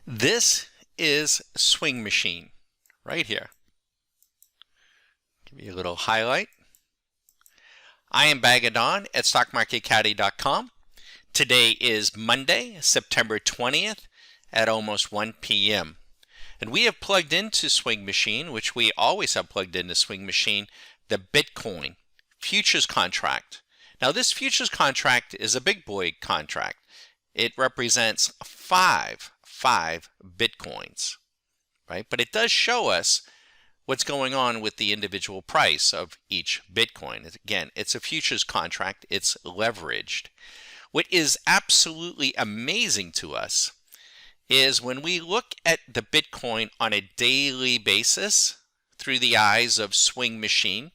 This is Swing Machine right here. Give you a little highlight. I am Bagadon at StockMarketCaddy.com. Today is Monday, September 20th at almost 1 p.m. And we have plugged into Swing Machine, which we always have plugged into Swing Machine, the Bitcoin futures contract. Now this futures contract is a big boy contract. It represents five Bitcoins, right? But it does show us what's going on with the individual price of each Bitcoin. Again, it's a futures contract. It's leveraged. What is absolutely amazing to us is when we look at the Bitcoin on a daily basis through the eyes of Swing Machine,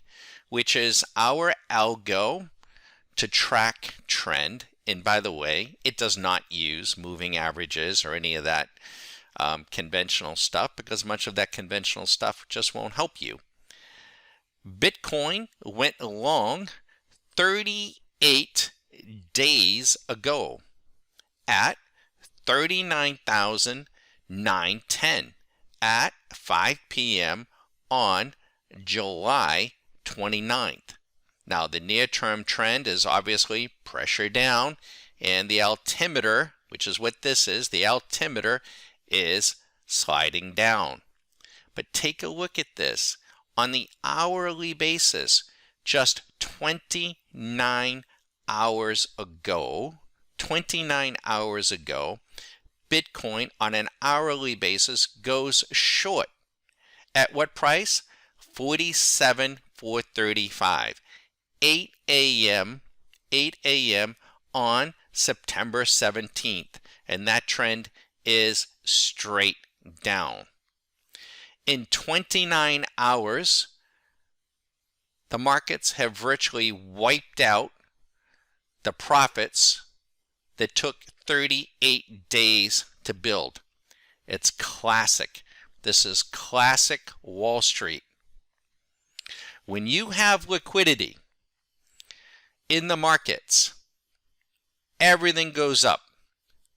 which is our algo to track trend. And by the way, it does not use moving averages or any of that conventional stuff, because much of that conventional stuff just won't help you. Bitcoin went long 38 days ago at 39,910 at 5 p.m. on July 29th. Now, the near-term trend is obviously pressure down, and the altimeter, which is what this is, the altimeter is sliding down. But take a look at this. On the hourly basis, just 29 hours ago, Bitcoin on an hourly basis goes short. At what price? 47,435. 8 a.m. on September 17th, and that trend is straight down. In 29 hours, the markets have virtually wiped out the profits that took 38 days to build. It's classic. This is classic Wall Street. When you have liquidity in the markets, everything goes up.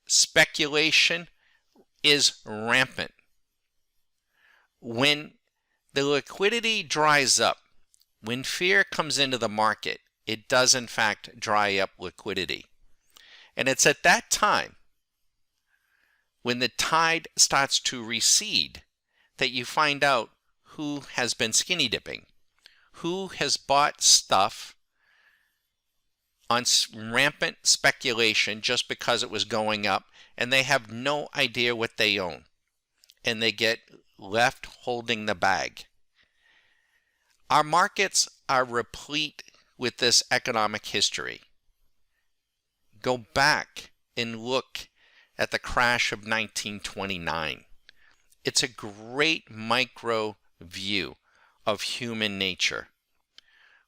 Speculation is rampant. When the liquidity dries up, when fear comes into the market, it does in fact dry up liquidity. And it's at that time, when the tide starts to recede, that you find out who has been skinny dipping, who has bought stuff on rampant speculation just because it was going up, and they have no idea what they own, and they get left holding the bag. Our markets are replete with this economic history. Go back and look at the crash of 1929. It's a great micro view of human nature.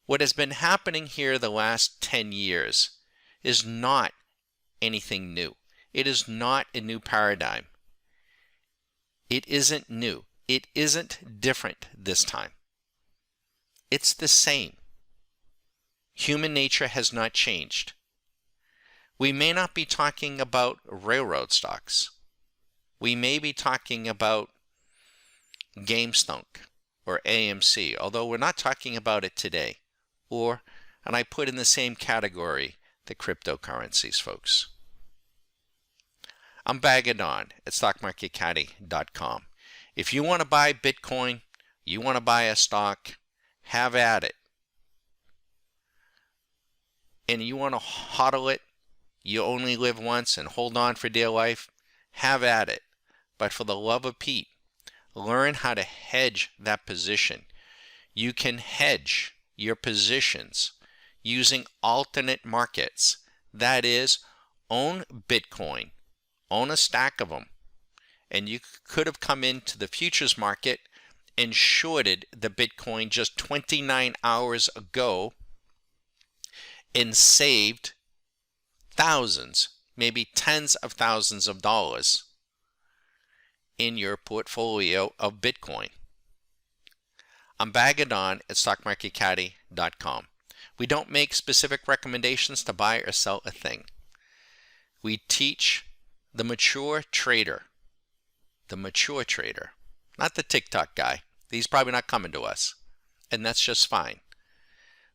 What has been happening here the last 10 years is not anything new. It is not a new paradigm. It isn't new. It isn't different this time. It's the same. Human nature has not changed. We may not be talking about railroad stocks. We may be talking about GameStop or AMC, although we're not talking about it today. And I put in the same category the cryptocurrencies, folks. I'm Bagadon at StockMarketCaddy.com. If you want to buy Bitcoin, you want to buy a stock, have at it. And you want to hodl it, you only live once and hold on for dear life, have at it. But for the love of Pete, learn how to hedge that position. You can hedge your positions using alternate markets. That is, own Bitcoin, own a stack of them, and you could have come into the futures market and shorted the Bitcoin just 29 hours ago and saved thousands, maybe tens of thousands of dollars in your portfolio of Bitcoin. I'm Bagadon at StockMarketCaddy.com. We don't make specific recommendations to buy or sell a thing. We teach the mature trader the mature trader, not the TikTok guy. He's probably not coming to us, and that's just fine.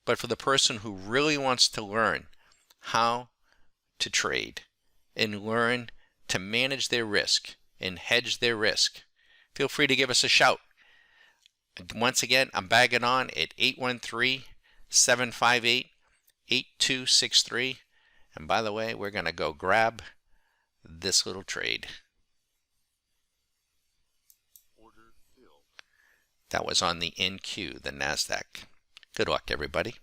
But for the person who really wants to learn how to trade and learn to manage their risk and hedge their risk, feel free to give us a shout. Once again, I'm bagging on at 813-758-8263. And by the way, we're going to go grab this little trade. That was on the NQ, the NASDAQ. Good luck, everybody.